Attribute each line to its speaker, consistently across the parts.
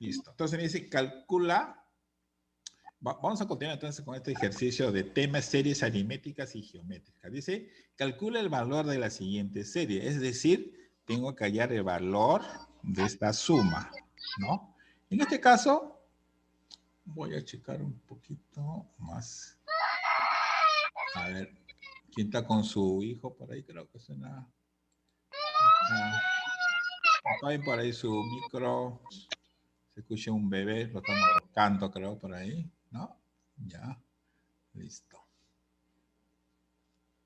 Speaker 1: Listo. Entonces me dice, calcula. Vamos a continuar entonces con este ejercicio de temas, series aritméticas y geométricas. Dice, calcula el valor de la siguiente serie. Es decir, tengo que hallar el valor de esta suma, ¿no? En este caso, voy a checar un poquito más. A ver, ¿quién está con su hijo por ahí? Creo que suena. Apaguen por ahí su micro. Se escucha un bebé, lo están ahorcando, creo, por ahí, ¿no? Ya, listo.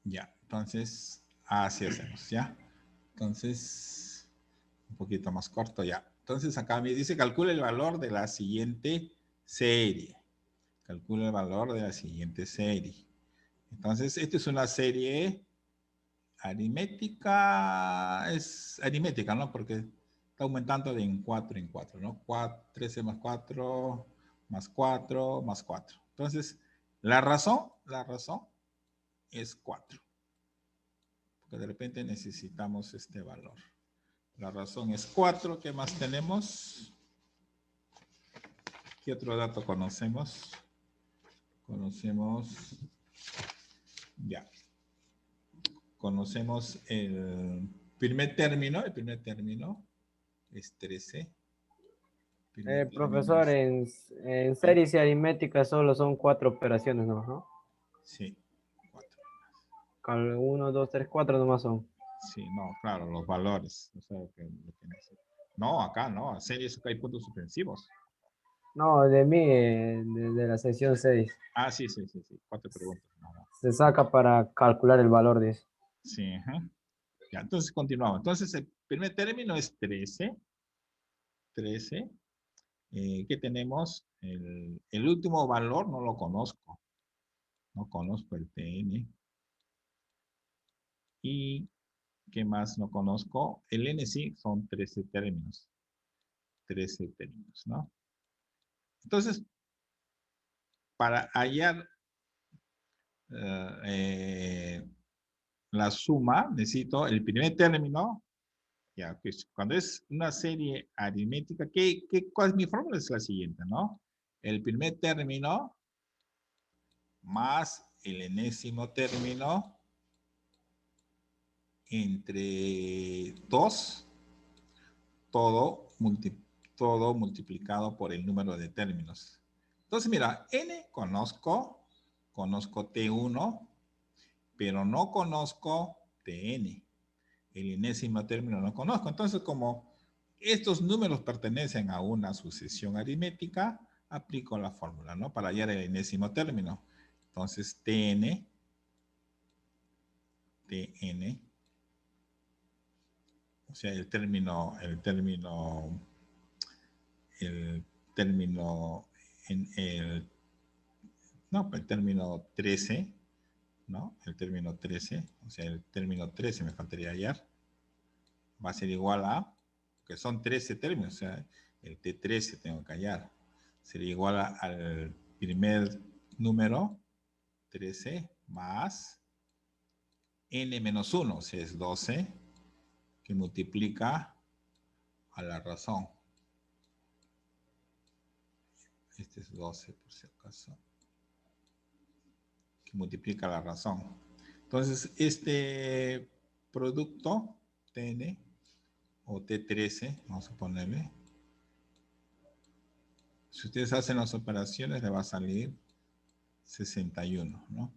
Speaker 1: Ya, entonces, así hacemos, ¿ya? Entonces, un poquito más corto, ya. Entonces, acá me dice, calcula el valor de la siguiente serie. Calcula el valor de la siguiente serie. Entonces, esta es una serie aritmética, es aritmética, ¿no? Porque está aumentando de en 4, ¿no? 13 más 4, más 4, más 4. Entonces, la razón es 4. Porque de repente necesitamos este valor. La razón es 4. ¿Qué más tenemos? ¿Qué otro dato conocemos? Ya. Conocemos el primer término. El primer término es 13. Primer término
Speaker 2: Profesor,
Speaker 1: es...
Speaker 2: en
Speaker 1: Sí,
Speaker 2: series y aritméticas solo son 4 operaciones, ¿no?
Speaker 1: sí, 4.
Speaker 2: 1, 2, 3, 4 nomás son.
Speaker 1: Sí, no, claro, los valores. O sea, no, acá no. En series acá hay puntos suspensivos.
Speaker 2: No, de mí, de la sección 6.
Speaker 1: Ah, sí, sí, sí, sí. 4 preguntas. No.
Speaker 2: Se saca para calcular el valor de eso.
Speaker 1: Sí, ajá. Ya, entonces continuamos. Entonces, el primer término es 13. 13. ¿Qué tenemos? El último valor no lo conozco. No conozco el TN. ¿Y qué más no conozco? El N sí son 13 términos. 13 términos, ¿no? Entonces, para hallar la suma, necesito el primer término. Ya, pues, cuando es una serie aritmética, ¿cuál es mi fórmula? Es la siguiente, ¿no? El primer término más el enésimo término entre 2, todo, todo multiplicado por el número de términos. Entonces, mira, n conozco T1, pero no conozco Tn. El enésimo término no conozco. Entonces, como estos números pertenecen a una sucesión aritmética, aplico la fórmula, ¿no? Para hallar el enésimo término. Entonces, Tn, o sea, el término, el término 13, ¿no? El término 13, o sea, el término 13 me faltaría hallar, va a ser igual a, que son 13 términos, o sea, el T13 tengo que hallar, sería igual al primer número, 13, más n menos 1, o sea, es 12, que multiplica a la razón. Este es 12, por si acaso, que multiplica la razón. Entonces, este producto, Tn, o T13, vamos a ponerle, si ustedes hacen las operaciones, le va a salir 61, ¿no?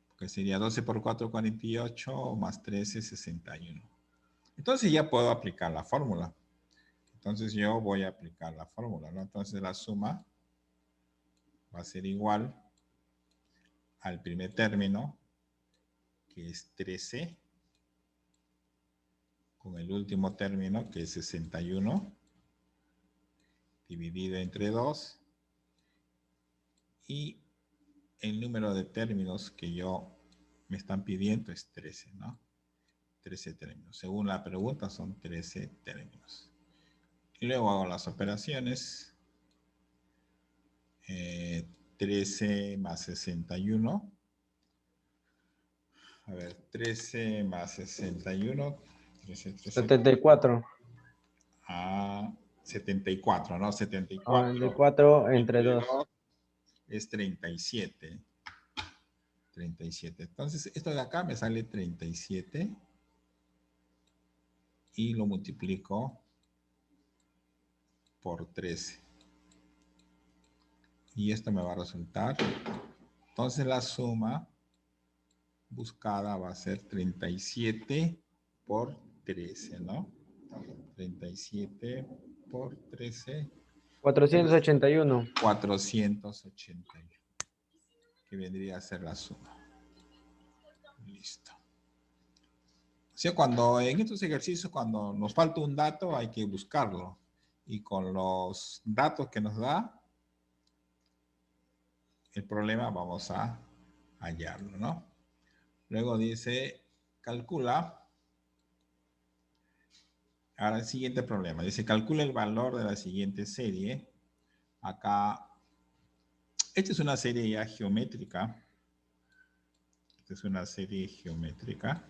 Speaker 1: Porque sería 12 por 4, 48, más 13, 61. Entonces ya puedo aplicar la fórmula. Entonces yo voy a aplicar la fórmula, ¿no? Entonces la suma va a ser igual al primer término, que es 13, con el último término, que es 61, dividido entre 2, y el número de términos que me están pidiendo es 13, ¿no? 13 términos. Según la pregunta son 13 términos. Y luego hago las operaciones. 13 más 61. A ver, 13 más 61. 13, 13.
Speaker 2: 74.
Speaker 1: Ah, 74, ¿no?
Speaker 2: De
Speaker 1: 74
Speaker 2: 4 entre
Speaker 1: entre
Speaker 2: 2.
Speaker 1: 2 es 37. 37. Entonces, esto de acá me sale 37 y lo multiplico por 13. Y esto me va a resultar. Entonces, la suma buscada va a ser 37 por 13, ¿no? 37 por 13.
Speaker 2: 481.
Speaker 1: 481. Que vendría a ser la suma. Listo. O sea, cuando en estos ejercicios, cuando nos falta un dato, hay que buscarlo. Y con los datos que nos da el problema, vamos a hallarlo, ¿no? Luego dice, calcula. Ahora el siguiente problema. Dice, calcula el valor de la siguiente serie. Acá, esta es una serie ya geométrica. Esta es una serie geométrica.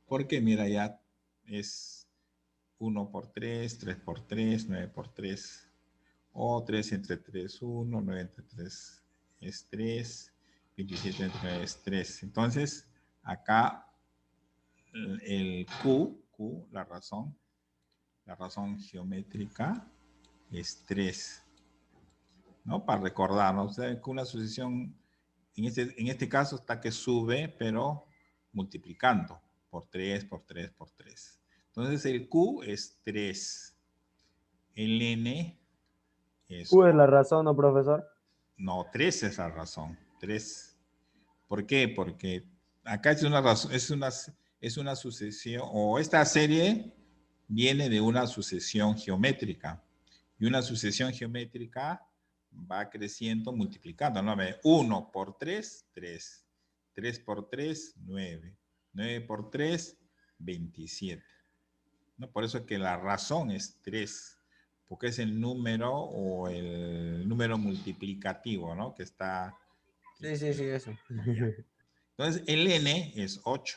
Speaker 1: Porque mira, ya es 1 por 3, 3 por 3, 9 por 3. O 3 entre 3, 1, 9 entre 3 es 3, 27 entre 9 es 3. Entonces, acá el Q, la razón geométrica es 3. ¿No? Para recordarnos, o sea, que una sucesión, en este caso está que sube, pero multiplicando por 3, por 3, por 3. Entonces el Q es 3. El N es...
Speaker 2: Q es la razón, ¿no, profesor?
Speaker 1: No, 3 es la razón. 3. ¿Por qué? Porque acá es una razón, es una sucesión, o esta serie viene de una sucesión geométrica. Y una sucesión geométrica va creciendo, multiplicando, ¿no? 1 por 3, 3. 3 por 3, 9. 9 por 3, 27. ¿No? Por eso es que la razón es 3, porque es el número o el número multiplicativo, ¿no? Que está...
Speaker 2: Sí, sí, sí, eso.
Speaker 1: Entonces, el n es 8.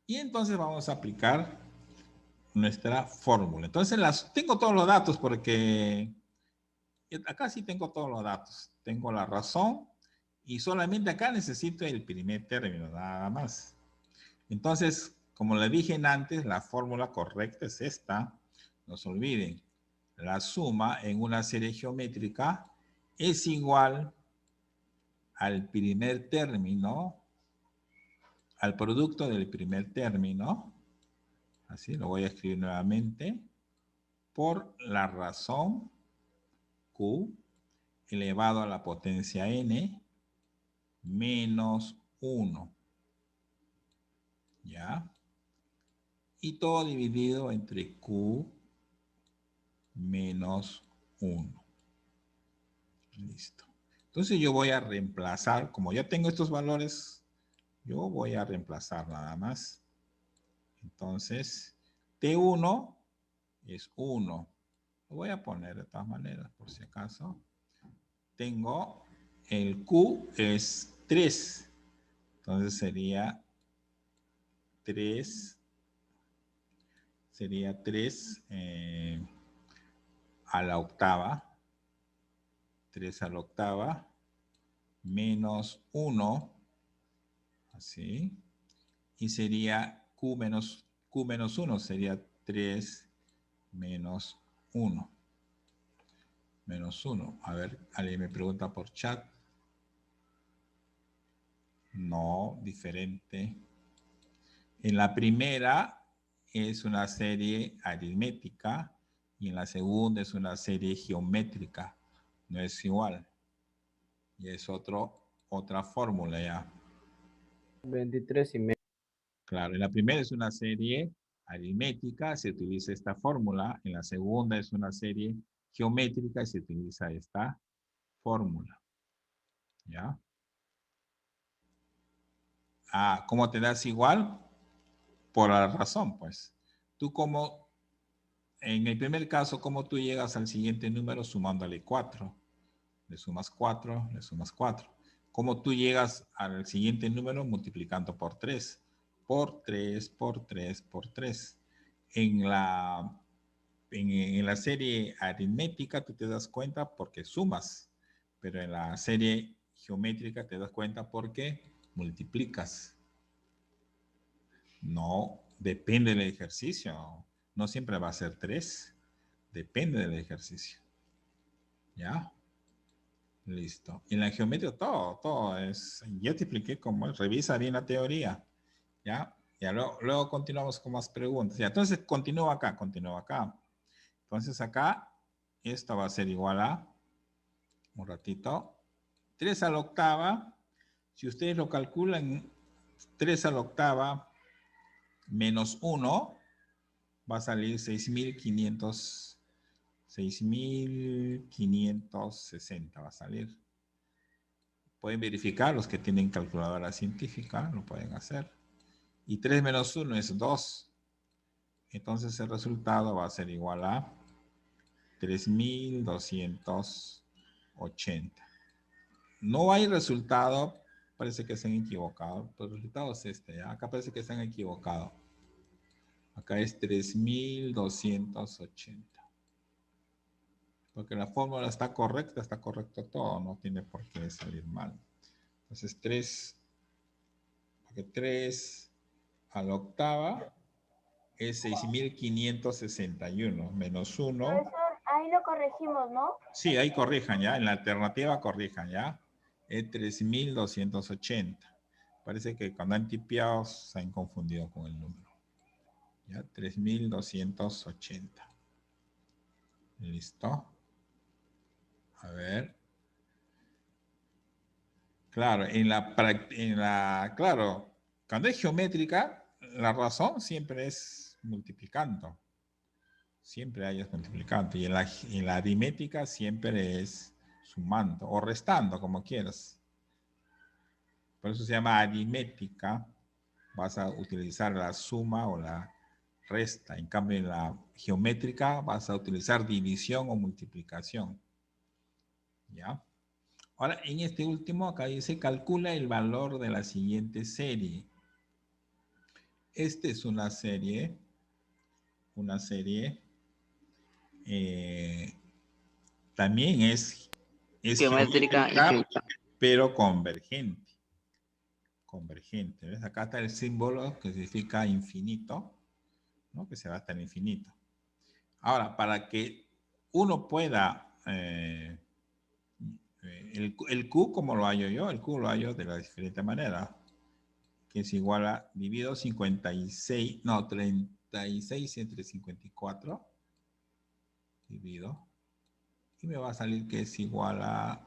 Speaker 1: Y entonces vamos a aplicar nuestra fórmula. Entonces, tengo todos los datos porque acá sí tengo todos los datos. Tengo la razón y solamente acá necesito el primer término, nada más. Entonces, como le dije antes, la fórmula correcta es esta. No se olviden, la suma en una serie geométrica es igual al primer término, al producto del primer término, así lo voy a escribir nuevamente, por la razón Q elevado a la potencia n menos 1. ¿Ya? Y todo dividido entre Q menos 1. Listo. Entonces yo voy a reemplazar, como ya tengo estos valores, yo voy a reemplazar nada más. Entonces, T1 es 1. Lo voy a poner de todas maneras, por si acaso. Tengo el Q es 3. Entonces sería 3 a la octava. 3 a la octava menos 1, así, y sería Q menos 1, sería 3 menos 1. Menos 1. A ver, alguien me pregunta por chat. No, diferente. En la primera es una serie aritmética y en la segunda es una serie geométrica. No es igual. Y es otra fórmula ya.
Speaker 2: 23 y medio.
Speaker 1: Claro, en la primera es una serie aritmética, se utiliza esta fórmula. En la segunda es una serie geométrica y se utiliza esta fórmula. ¿Ya? Ah, ¿cómo te das igual? Por la razón, pues. Tú como, en el primer caso, ¿cómo tú llegas al siguiente número sumándole 4? Le sumas 4, le sumas 4. ¿Cómo tú llegas al siguiente número multiplicando por 3? Por 3, por 3, por 3. En la serie aritmética tú te das cuenta porque sumas, pero en la serie geométrica te das cuenta porque multiplicas. No, depende del ejercicio. No siempre va a ser 3. Depende del ejercicio. ¿Ya? Listo. En la geometría todo es... Ya te expliqué cómo es. Revisa bien la teoría. ¿Ya? Ya luego continuamos con más preguntas. Ya, entonces continúa acá, Entonces acá, esto va a ser igual a, un ratito, 3 a la octava. Si ustedes lo calculan, 3 a la octava menos 1 va a salir 6.560 va a salir. Pueden verificar, los que tienen calculadora científica, lo pueden hacer. Y 3 menos 1 es 2. Entonces el resultado va a ser igual a 3.280. No hay resultado, parece que se han equivocado. El resultado es este, ¿ya? Acá parece que se han equivocado. Acá es 3.280. Porque la fórmula está correcto todo, no tiene por qué salir mal. Entonces 3 a la octava es 6.561 menos 1.
Speaker 3: Profesor, ahí lo corregimos, ¿no?
Speaker 1: Sí, ahí corrijan ya, en la alternativa corrijan ya. Es 3.280. Parece que cuando han tipeado se han confundido con el número. Ya, 3.280. Listo. A ver. Claro, claro, cuando es geométrica, la razón siempre es multiplicando. Siempre hay es multiplicando. Y en la aritmética siempre es sumando o restando, como quieras. Por eso se llama aritmética. Vas a utilizar la suma o la resta. En cambio, en la geométrica vas a utilizar división o multiplicación. ¿Ya? Ahora, en este último, acá dice, calcula el valor de la siguiente serie. Esta es una serie eh, también es
Speaker 4: Geométrica
Speaker 1: geométrica,
Speaker 4: infinita.
Speaker 1: pero convergente. Convergente. ¿Ves? Acá está el símbolo que significa infinito, ¿no? Que se va hasta el infinito. Ahora, para que uno pueda, el Q, como lo hallo yo, el Q lo hallo de la diferente manera, que es igual a, divido 56, no, 36 entre 54, divido, y me va a salir que es igual a,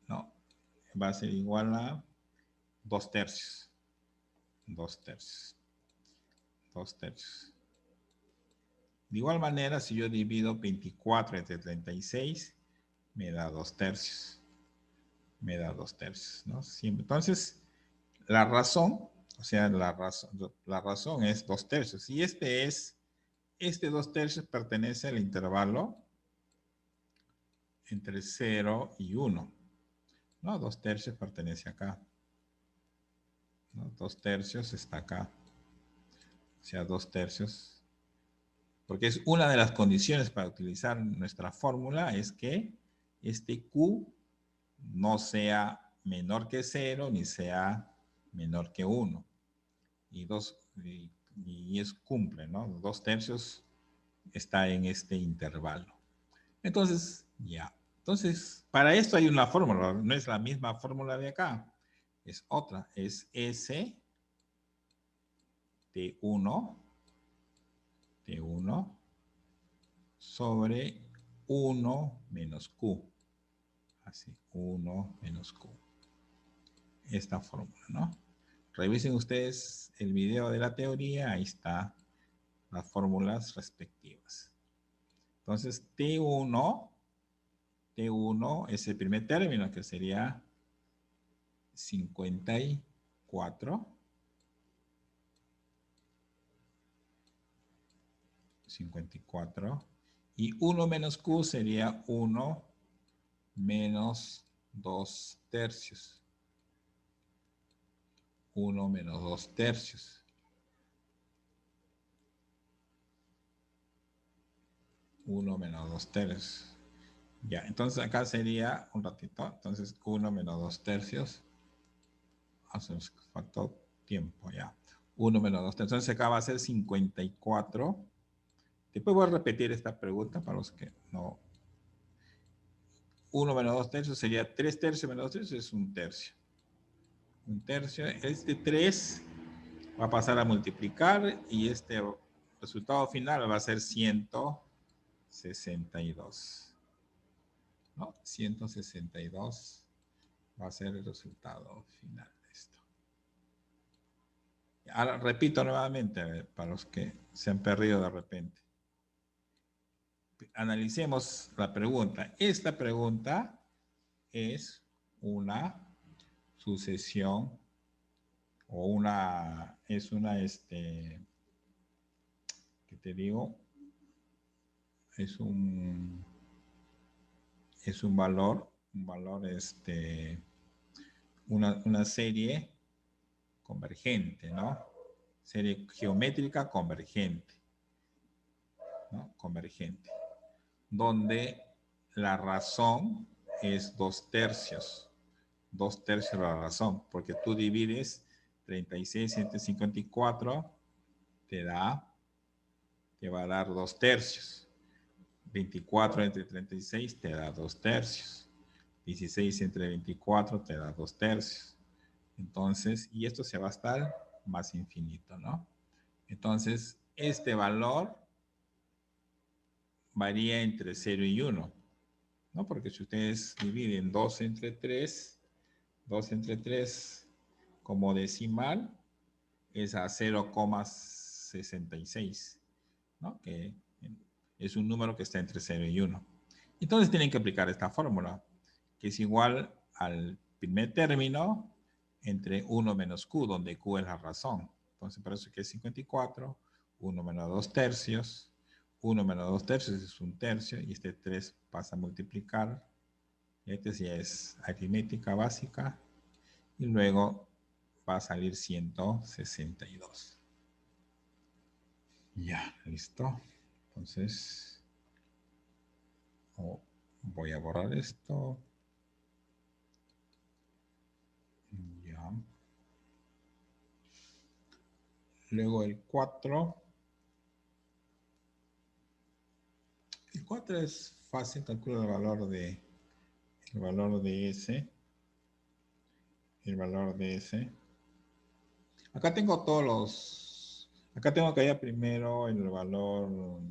Speaker 1: no, va a ser igual a 2 tercios. 2 tercios. 2 tercios. De igual manera, si yo divido 24 entre 36, me da 2 tercios. Me da 2 tercios, ¿no? Siempre. Entonces, la razón, o sea, la razón es 2 tercios. Y este 2 tercios pertenece al intervalo entre 0 y 1. ¿No? 2 tercios pertenece acá. ¿No? 2 tercios está acá. O sea, 2 tercios. Porque es una de las condiciones para utilizar nuestra fórmula, es que este Q no sea menor que 0 ni sea menor que 1. Y es cumple, ¿no? 2 tercios está en este intervalo. Entonces, ya. Entonces, para esto hay una fórmula, no es la misma fórmula de acá, es otra, es S T1 sobre 1 menos Q. Así, 1 menos Q. Esta fórmula, ¿no? Revisen ustedes el video de la teoría, ahí está las fórmulas respectivas. Entonces, T1 es el primer término, que sería 54. 54. Y 1 menos Q sería 1 menos 2 tercios. 1 menos 2 tercios. 1 menos 2 tercios. Ya, entonces acá sería un ratito. Entonces 1 menos 2 tercios. Nos faltó tiempo ya. 1 menos 2 tercios. Entonces acá va a ser 54. Después voy a repetir esta pregunta para los que no. 1 menos 2 tercios sería 3 tercios menos 2 tercios es 1 tercio. 1 tercio. Este 3 va a pasar a multiplicar y este resultado final va a ser 162. ¿No? 162 va a ser el resultado final de esto. Ahora repito nuevamente, a ver, para los que se han perdido de repente. Analicemos la pregunta. Esta pregunta es una sucesión o ¿qué te digo? Es un valor, una serie convergente, ¿no? Serie geométrica convergente, ¿no? Convergente, donde la razón es 2 tercios. 2 tercios la razón, porque tú divides 36 entre 54, te va a dar 2 tercios. 24 entre 36 te da 2 tercios. 16 entre 24 te da 2 tercios. Entonces, y esto se va a estar más infinito, ¿no? Entonces, este valor varía entre 0 y 1, ¿no? Porque si ustedes dividen 2 entre 3 como decimal, es a 0,66, ¿no? Que es un número que está entre 0 y 1. Entonces tienen que aplicar esta fórmula, que es igual al primer término entre 1 menos q, donde q es la razón. Entonces, por eso que es 54, 1 menos 2 tercios, 1 menos 2 tercios es 1 tercio, y este 3 pasa a multiplicar. Este ya es aritmética básica, y luego va a salir 162. Ya, listo. Entonces, voy a borrar esto. Ya. Luego el 4. El 4 es fácil, calculo el valor de S. El valor de S. Acá tengo todos los... Acá tengo que hallar primero el valor...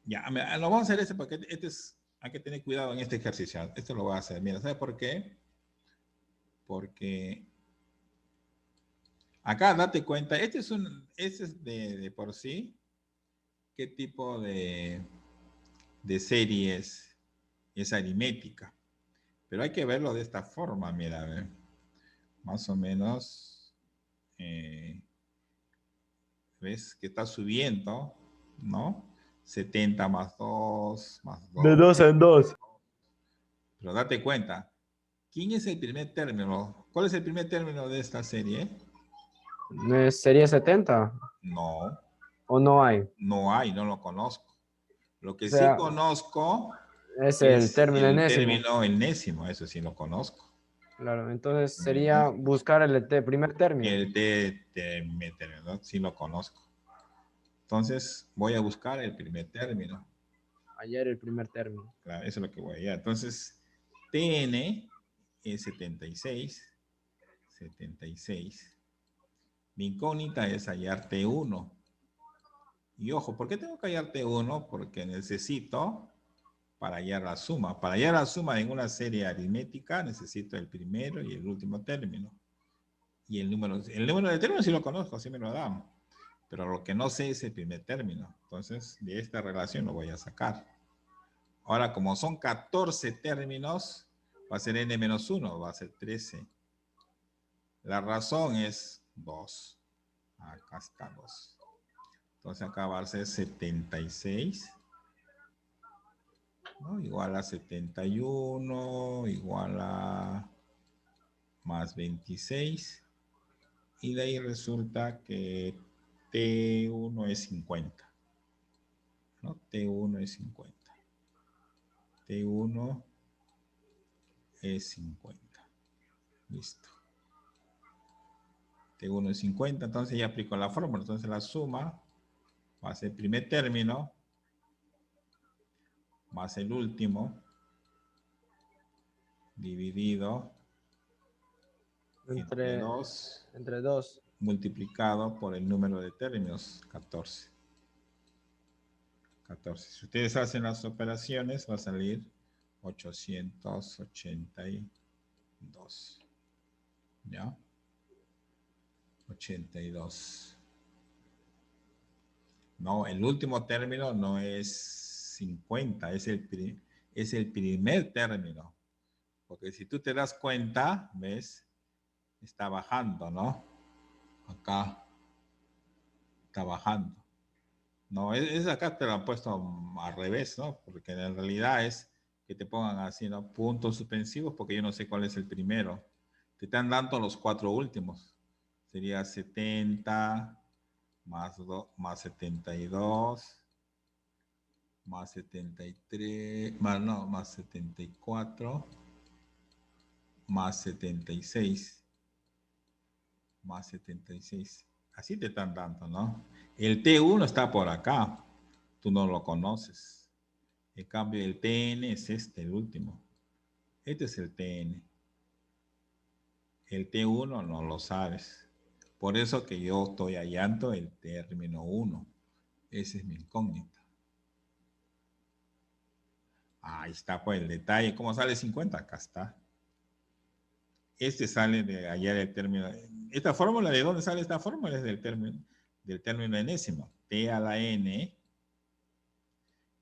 Speaker 1: Ya, lo vamos a hacer este porque hay que tener cuidado en este ejercicio. Esto lo voy a hacer. Mira, ¿sabe por qué? Porque acá date cuenta, este es de por sí, qué tipo de serie es aritmética. Pero hay que verlo de esta forma, mira, a ver. Más o menos, ¿ves? Que está subiendo, ¿no? 70 más 2, más 2.
Speaker 2: De 2 en 2.
Speaker 1: Pero date cuenta, ¿quién es el primer término? ¿Cuál es el primer término de esta serie?
Speaker 2: ¿Sería 70?
Speaker 1: No,
Speaker 2: ¿O no hay?
Speaker 1: no lo conozco. Lo
Speaker 2: O
Speaker 1: que sí
Speaker 2: sea,
Speaker 1: conozco
Speaker 2: es el
Speaker 1: es
Speaker 2: término
Speaker 1: el
Speaker 2: enésimo.
Speaker 1: término enésimo, eso sí lo conozco.
Speaker 2: Claro, entonces sería buscar el primer término.
Speaker 1: El término, ¿no? Sí lo conozco. Entonces voy a buscar el primer término.
Speaker 2: Hallar el primer término.
Speaker 1: Claro, eso es lo que voy a hallar. Entonces, TN es 76. Mi incógnita es hallar T1. Y ojo, ¿por qué tengo que hallar T1? Porque necesito, para hallar la suma. Para hallar la suma en una serie aritmética, necesito el primero y el último término. Y el número de términos sí lo conozco, sí me lo dan. Pero lo que no sé es el primer término. Entonces, de esta relación lo voy a sacar. Ahora, como son 14 términos, va a ser n-1, va a ser 13. La razón es 2. Acá está 2. Entonces acá va a ser 76. ¿No? Igual a 71, igual a más 26. Y de ahí resulta que T1 es 50. ¿No? T1 es 50. T1 es 50. Listo. T1 es 50, entonces ya aplico la fórmula. Entonces la suma va a ser el primer término más el último dividido entre 2
Speaker 2: Entre 2.
Speaker 1: multiplicado por el número de términos, 14. 14. Si ustedes hacen las operaciones, va a salir 882. ¿Ya? 82. No, el último término no es 50, es el primer término. Porque si tú te das cuenta, ¿ves? Está bajando, ¿no? Acá está bajando. No, es acá te lo han puesto al revés, ¿no? Porque en realidad es que te pongan así, ¿no? Puntos suspensivos, porque yo no sé cuál es el primero. Te están dando los 4 últimos. Sería 70 más 72 más 73, más 74 más 76 más 76. Así te están dando, ¿no? El T1 está por acá. Tú no lo conoces. En cambio, el TN es este, el último. Este es el TN. El T1 no lo sabes. Por eso que yo estoy hallando el término 1. Ese es mi incógnita. Ahí está pues el detalle. ¿Cómo sale 50? Acá está. Este sale de hallar el término. Esta fórmula, ¿de dónde sale esta fórmula? Es del término enésimo. T a la n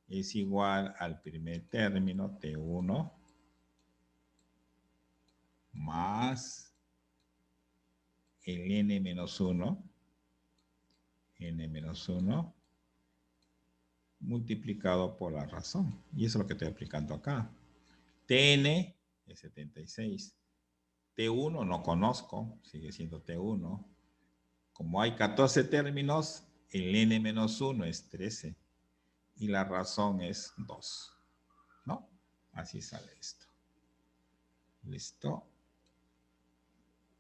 Speaker 1: es igual al primer término, T1, más el n-1, n-1, multiplicado por la razón. Y eso es lo que estoy aplicando acá. Tn es 76. T1 no conozco, sigue siendo T1. Como hay 14 términos, el n-1 es 13. Y la razón es 2. ¿No? Así sale esto. ¿Listo?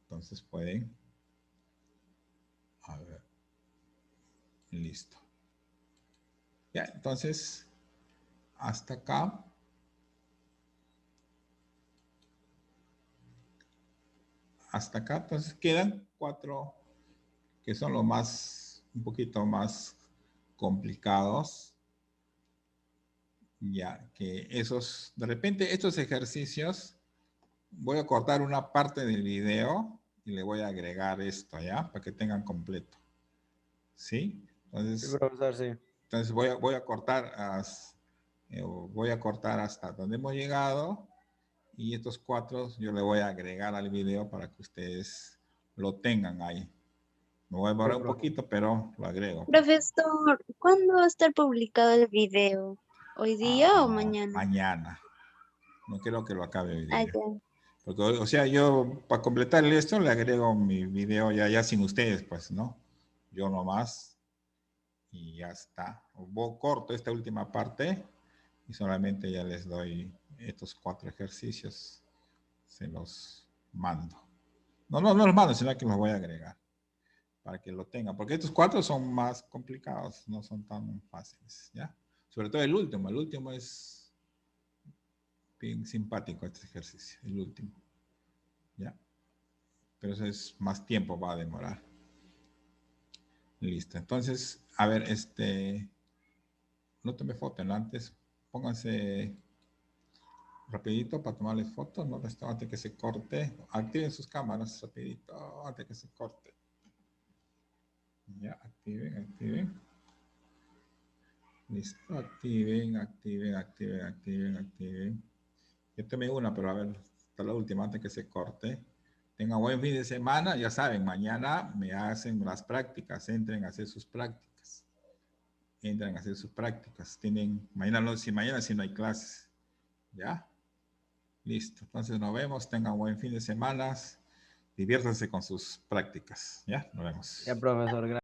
Speaker 1: Entonces pueden... A ver. Listo. Ya, entonces, hasta acá. Hasta acá, entonces quedan 4 que son los más, un poquito más complicados. Ya, que esos, de repente estos ejercicios, voy a cortar una parte del video y le voy a agregar esto, ¿ya? Para que tengan completo. ¿Sí? Entonces,
Speaker 2: Sí, profesor, sí.
Speaker 1: entonces voy a cortar hasta donde hemos llegado y estos 4 yo le voy a agregar al video para que ustedes lo tengan ahí. Me voy a demorar un poquito, pero lo agrego.
Speaker 4: Profesor, ¿cuándo va a estar publicado el video? ¿Hoy día o mañana?
Speaker 1: Mañana. No quiero que lo acabe hoy
Speaker 4: Ah,
Speaker 1: día.
Speaker 4: ya.
Speaker 1: Porque, o sea, yo para completarle esto le agrego mi video ya sin ustedes, pues, ¿no? Yo nomás y ya está. Corto esta última parte y solamente ya les doy estos 4 ejercicios. Se los mando. No los mando, sino que los voy a agregar para que lo tengan. Porque estos 4 son más complicados, no son tan fáciles, ¿ya? Sobre todo el último es bien simpático este ejercicio, el último, ¿ya? Pero eso es más tiempo, va a demorar. Listo, entonces, a ver, no tome foto, ¿no? Antes pónganse rapidito para tomarles fotos, no antes que se corte. Activen sus cámaras rapidito antes que se corte. Ya, activen. Listo, activen. Yo tomé una, pero a ver, hasta la última antes que se corte. Tengan buen fin de semana, ya saben, mañana me hacen las prácticas, entren a hacer sus prácticas. Mañana si no hay clases, ¿ya? Listo, entonces nos vemos, tengan buen fin de semana, Diviértanse con sus prácticas. ¿Ya? Nos vemos.
Speaker 2: Ya, profesor, gracias.